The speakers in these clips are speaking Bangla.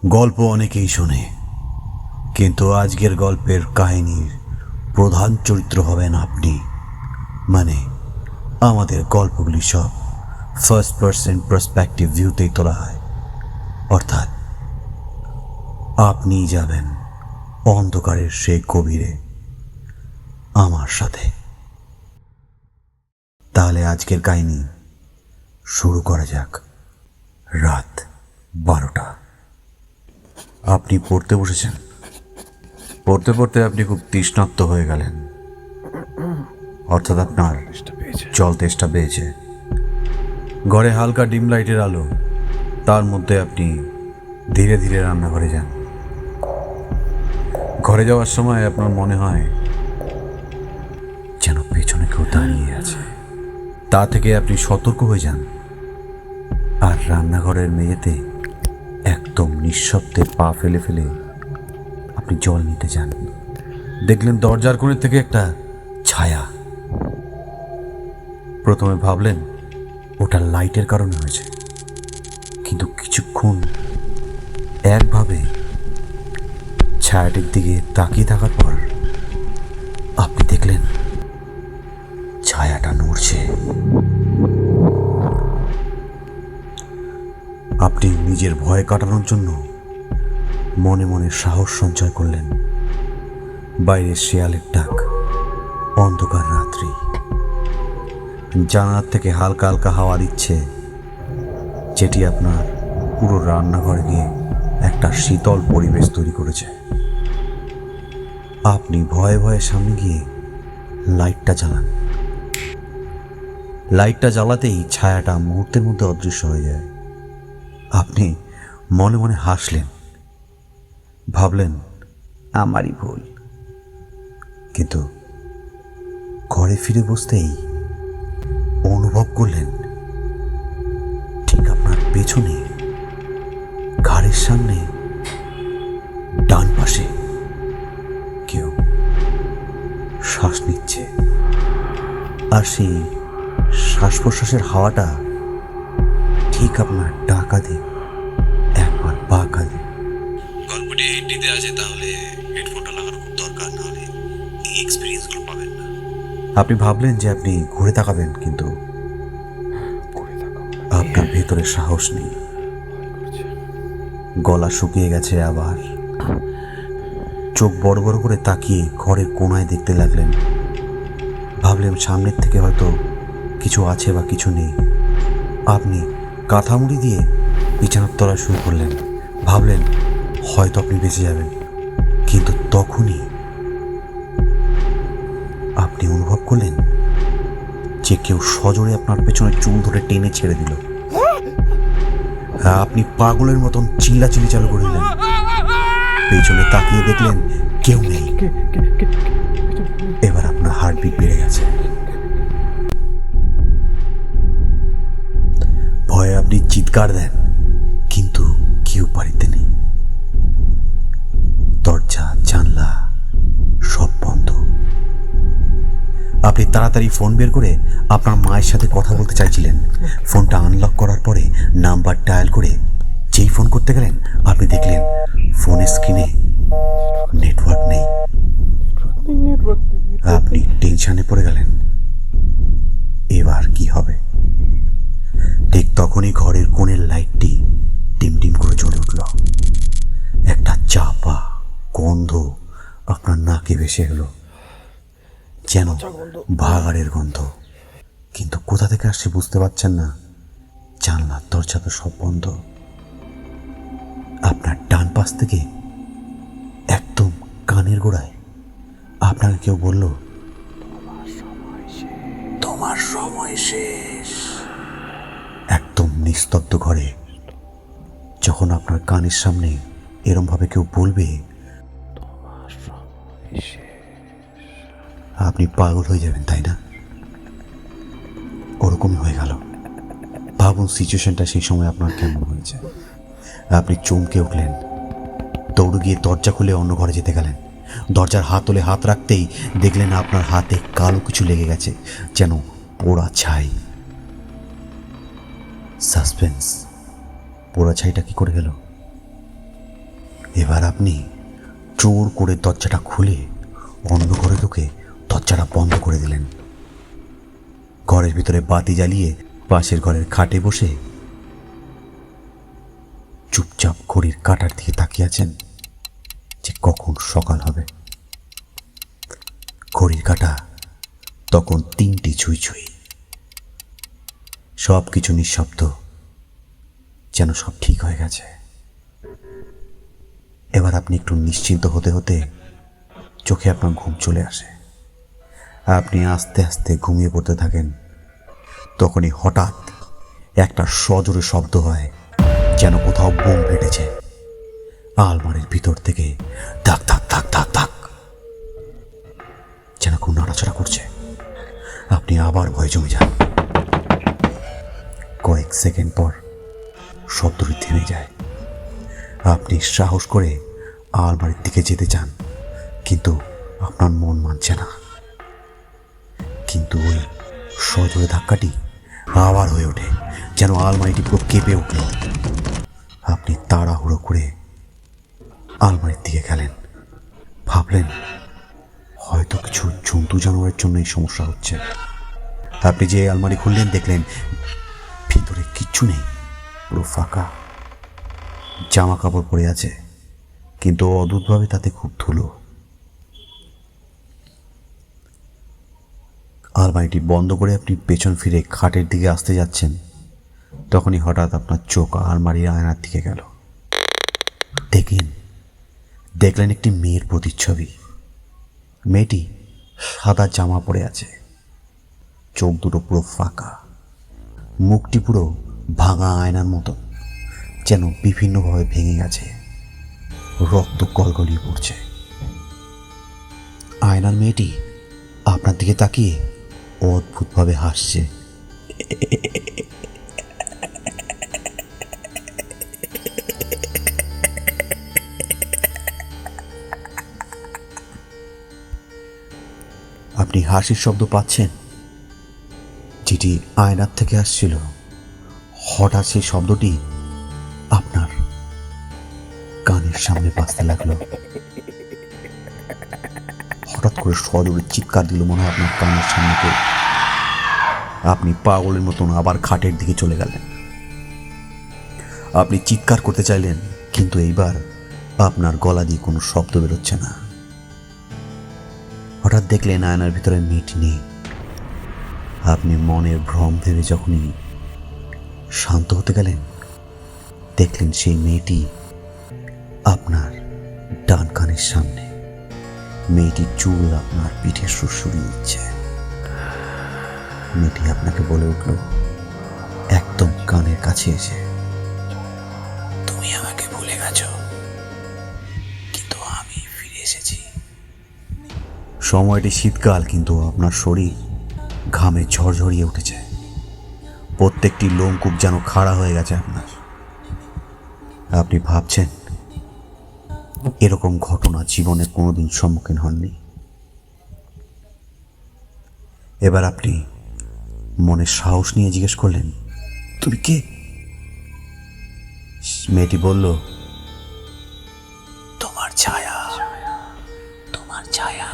গল্প অনেকেই শোনে, কিন্তু আজকের গল্পের কাহিনীর প্রধান চরিত্র হবেন আপনি। মানে আমাদের গল্পগুলি সব ফার্স্ট পার্সন পার্সপেক্টিভ ভিউতেই তোলা হয়, অর্থাৎ আপনি যাবেন অন্ধকারের সেই গভীরে আমার সাথে। তাহলে আজকের কাহিনী শুরু করা যাক। রাত 12টা। আপনি পড়তে বসেছেন। পড়তে পড়তে আপনি খুব তৃষ্ণার্ত হয়ে গেলেন, অর্থাৎ আপনার জল তেষ্টা পেয়েছে। ঘরে হালকা ডিম লাইটের আলো, তার মধ্যে আপনি ধীরে ধীরে রান্নাঘরে যান। ঘরে যাওয়ার সময় আপনার মনে হয় যেন পেছনে কেউ দাঁড়িয়ে আছে। তা থেকে আপনি সতর্ক হয়ে যান, আর রান্নাঘরের মেঝেতে একদম নিঃশব্দে পা ফেলে ফেলে আপনি জল নিতে যান। দেখলেন দরজার কোণে থেকে একটা ছায়া। প্রথমে ভাবলেন ওটা লাইটের কারণে হয়েছে, কিন্তু কিছুক্ষণ একভাবে ছায়াটির দিকে তাকিয়ে থাকার পর আপনি দেখলেন ছায়াটা নড়ছে। আপনি নিজের ভয় কাটানোর জন্য মনে মনে সাহস সঞ্চয় করলেন। বাইরে শেয়ালের ডাক, অন্ধকার রাত্রি, জানালার থেকে হালকা হালকা হাওয়া দিচ্ছে, যেটি আপনার পুরো রান্নাঘরে গিয়ে একটা শীতল পরিবেশ তৈরি করেছে। আপনি ভয়ে ভয়ে সামনে গিয়ে লাইটটা জ্বালান। লাইটটা জ্বালাতেই ছায়াটা মুহূর্তের মধ্যে অদৃশ্য হয়ে যায়। আপনি মনে মনে হাসলেন, ভাবলেন আমারই ভুল। কিন্তু ঘরে ফিরে বসতেই অনুভব করলেন ঠিক আপনার পেছনে, ঘাড়ের সামনে ডান পাশে কেউ শ্বাস নিচ্ছে। আর সেই শ্বাস প্রশ্বাসের হাওয়াটা ঠিক আপনার ডান কাঁধে একবার বাঁ কাঁধে। গল্পটি হিন্দিতে আছে, তাহলে হেডফোনটা লাগানো খুব দরকার, নাহলে এই এক্সপিরিয়েন্সগুলো পাবেন না। আপনি ভাবলেন যে আপনি ঘুরে তাকাবেন, কিন্তু আপনার ভেতরে সাহস নেই। গলা শুকিয়ে গেছে আবার। চোখ বড় বড় করে তাকিয়ে ঘরের কোণায় দেখতে লাগলেন। ভাবলেন সামনের থেকে হয়তো কিছু আছে বা কিছু নেই। আপনি কাঁথা মুড়ি দিয়ে বিছানার তলায় শুরু করলেন। ভাবলেন হয়তো আপনি বেঁচে যাবেন, কিন্তু তখনই আপনি অনুভব করলেন যে কেউ সজোরে আপনার পেছনে চুল ধরে টেনে ছেড়ে দিল। আপনি পাগলের মতন চিল্লাচিল্লি চালু করে দিলেন। পেছনে তাকিয়ে দেখলেন কেউ নেই। এবার আপনার হার্টবিট বেড়ে গেছে। ভয়ে আপনি চিৎকার দেন, কিন্তু কেউ বাড়িতে নেই। দরজা জানলা সব বন্ধ। আপনি তাড়াতাড়ি ফোন বের করে আপনার মায়ের সাথে কথা বলতে চাইছিলেন। ফোনটা আনলক করার পরে নাম্বার ডায়াল করে যেই ফোন করতে গেলেন, আপনি দেখলেন ফোনের স্ক্রিনে নেটওয়ার্ক নেই। আপনি টেনশনে পড়ে গেলেন, এবার কি হবে? ঠিক তখনই ঘরের কোণের লাইটটি টিম টিম করে জ্বলে উঠল। একটা চাপা গন্ধ আপনার নাকে ভেসে এলো, যেন ভাগাড়ের গন্ধ। কিন্তু কোথা থেকে আসছে বুঝতে পারছেন না। জানলার দরজা তো সব বন্ধ। আপনার ডান পাশ থেকে একদম কানের গোড়ায় আপনাকে কেউ বলল, তোমার সময় শেষ। একদম নিস্তব্ধ ঘরে যখন আপনার কানের সামনে এরম ভাবে কেউ বলবে, আপনি পাগল হয়ে যাবেন, তাই না? ওরকমই হয়ে গেল। ভাবুন সিচুয়েশনটা সেই সময় আপনার কেমন হয়েছে। আপনি চমকে উঠলেন, দৌড়ে গিয়ে দরজা খুলে অন্য ঘরে যেতে গেলেন। দরজার হাতলে হাত রাখতেই দেখলেন আপনার হাতে কালো কিছু লেগে গেছে, যেন পোড়া ছাই। সাসপেন্স। পোড়া ছাইটা কি করে গেল? এবার আপনি জোর করে দরজাটা খুলে অন্য ঘরে ঢুকে দরজাটা বন্ধ করে দিলেন। ঘরের ভিতরে বাতি জ্বালিয়ে পাশের ঘরের খাটে বসে চুপচাপ ঘড়ির কাঁটার দিকে তাকিয়ে আছেন যে কখন সকাল হবে। ঘড়ির কাঁটা তখন 3টে ছুঁই ছুঁই। সব কিছু নিঃশব্দ, যেন সব ঠিক হয়ে গেছে। এবার আপনি একটু নিশ্চিন্ত হতে হতে চোখে আপনার ঘুম চলে আসে। আপনি আস্তে আস্তে ঘুমিয়ে পড়তে থাকেন। তখনই হঠাৎ একটা সজোরে শব্দ হয়, যেন কোথাও বোম ফেটেছে। আলমারির ভিতর থেকে ধাক ধাক ধাক ধাক ধাক যেন কেউ নাড়াচাড়া করছে। আপনি আবার ভয় জমে যান। কয়েক সেকেন্ড পর শব্দটি থেমে যায়। আপনি সাহস করে আলমারির দিকে যেতে চান, কিন্তু আপনার মন মানছে না। কিন্তু ওই সজোরে ধাক্কাটি আবার হয়ে ওঠে, যেন আলমারিটি পুরো কেঁপে উঠল। আপনি তাড়াহুড়ো করে আলমারির দিকে গেলেন। ভাবলেন হয়তো কিছু জন্তু জানোয়ারের জন্য এই সমস্যা হচ্ছে। আপনি যে আলমারি খুললেন, দেখলেন ভিতরে কিচ্ছু নেই, পুরো ফাঁকা। জামা কাপড় পরে আছে, কিন্তু অদ্ভুতভাবে তাতে খুব ধুলো। আলমারিটি বন্ধ করে আপনি পেছন ফিরে খাটের দিকে আসতে যাচ্ছেন, তখনই হঠাৎ আপনার চোখ আলমারির আয়নার দিকে গেল। দেখলেন একটি মেয়ের প্রতিচ্ছবি। মেয়েটি সাদা জামা পরে আছে, চোখ দুটো পুরো ফাঁকা, মুখটি পুরো ভাঙা আয়নার মতো, যেন বিভিন্নভাবে ভেঙে গেছে, রক্ত গলগলিয়ে পড়ছে। আয়নার মেয়েটি আপনার দিকে তাকিয়ে অদ্ভুতভাবে হাসছে। আপনি হাসির শব্দ পাচ্ছেন, যেটি আয়নার থেকে আসছিল। হঠাৎ সেই শব্দটি আপনার কানের সামনে বাজতে লাগলো। হঠাৎ করে সজোরে চিৎকার দিল, মনে হয় আপনার কানের সামনে কেউ। আপনি পাগলের মতন আবার খাটের দিকে চলে গেলেন। আপনি চিৎকার করতে চাইলেন, কিন্তু এইবার আপনার গলা দিয়ে কোনো শব্দ বেরোচ্ছে না। হঠাৎ দেখলেন আয়নার ভিতরে মেয়েটি নেই। আপনি মনের ভ্রম ভেবে যখনই শান্ত হতে গেলেন, দেখলেন সেই মেয়েটি আপনার ডান কানের সামনে। মেয়েটির চুল আপনার পিঠে সুরসুরি দিচ্ছে। মেয়েটি আপনাকে বলে উঠল একদম কানের কাছে এসে, তুমি আমাকে ভুলে গেছো, কিন্তু আমি ফিরে এসেছি। সময়টি শীতকাল, কিন্তু আপনার শরীর ঘামে ঝরঝরিয়ে উঠেছে। প্রত্যেকটি লোমকূপ যেন খাড়া হয়ে গেছে আপনার। আপনি ভাবছেন এরকম ঘটনা জীবনে কোনোদিন সম্মুখীন হননি। এবার আপনি মনে সাহস নিয়ে জিজ্ঞেস করলেন, তুমি কে? মেয়েটি বলল, তোমার ছায়া, তোমার ছায়া,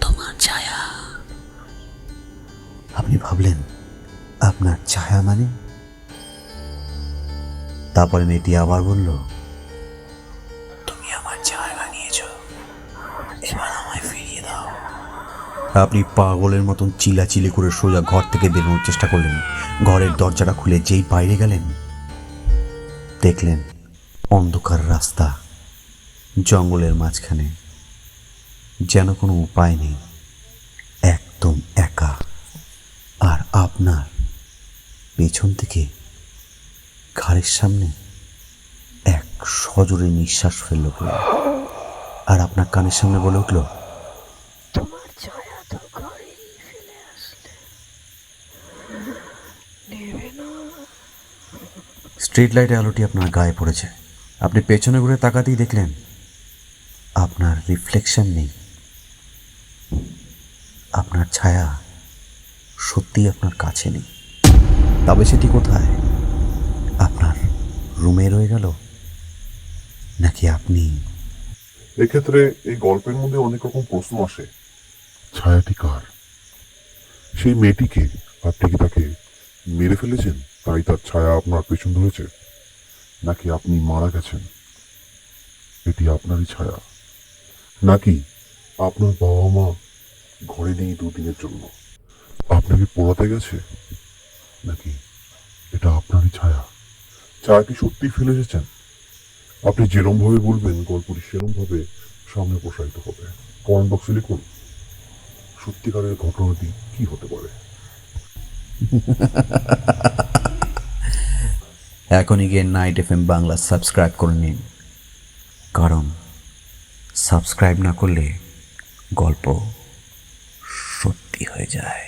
তোমার ছায়া। আপনি ভাবলেন আপনার ছায়া মানে? তারপরে মেয়েটি আবার বলল, তুমি আমার জায়গা নিয়েছো, এবার আমায় ফিরিয়ে দাও। আপনি পাগলের মতন চিল্লাচিল্লি করে সোজা ঘর থেকে বেরোনোর চেষ্টা করলেন। ঘরের দরজাটা খুলে যেই বাইরে গেলেন, দেখলেন অন্ধকার রাস্তা, জঙ্গলের মাঝখানে, যেন কোনো উপায় নেই, একদম একা। আর আপনার পেছন থেকে ঘাড়ের সামনে এক সজোরে নিঃশ্বাস ফেলল কেউ, আর আপনার কানের সামনে বলে উঠল, তোমার ছায়া তো ঘরেই ফেলে আসলে, নেবে না। স্ট্রিট লাইটের আলোটি আপনার গায়ে পড়েছে। আপনি পেছনে ঘুরে তাকাতেই দেখলেন আপনার রিফ্লেকশন নেই। আপনার ছায়া সত্যি আপনার কাছে নেই। তবে সেটি কোথায়? আপনার রুমে রয়ে গেল, নাকি আপনি? এক্ষেত্রে এই গল্পের মধ্যে অনেক রকম প্রশ্ন আসে। ছায়াটি কার? সেই মেয়েটিকে আপনি কি তাকে মেরে ফেলেছেন, তাই তার ছায়া আপনার পেছন ধরেছে? নাকি আপনি মারা গেছেন, এটি আপনারই ছায়া? নাকি আপনার বাবা মা ঘরে নেই দুদিনের জন্য, আপনাকে পোড়াতে গেছে? নাকি এটা আপনারই ছায়া? ছায়াটি সত্যি ফেলে এসেছেন? আপনি যেরম ভাবে বলবেন গল্পটি সেরম ভাবে সামনে প্রসারিত হবে। কমেন্ট বক্সে লিখুন সত্যিকারের ঘটনাটি কি হতে পারে। এখনই গিয়ে নাইট এফএম বাংলা সাবস্ক্রাইব করে নিন, কারণ সাবস্ক্রাইব না করলে গল্প সত্যি হয়ে যায়।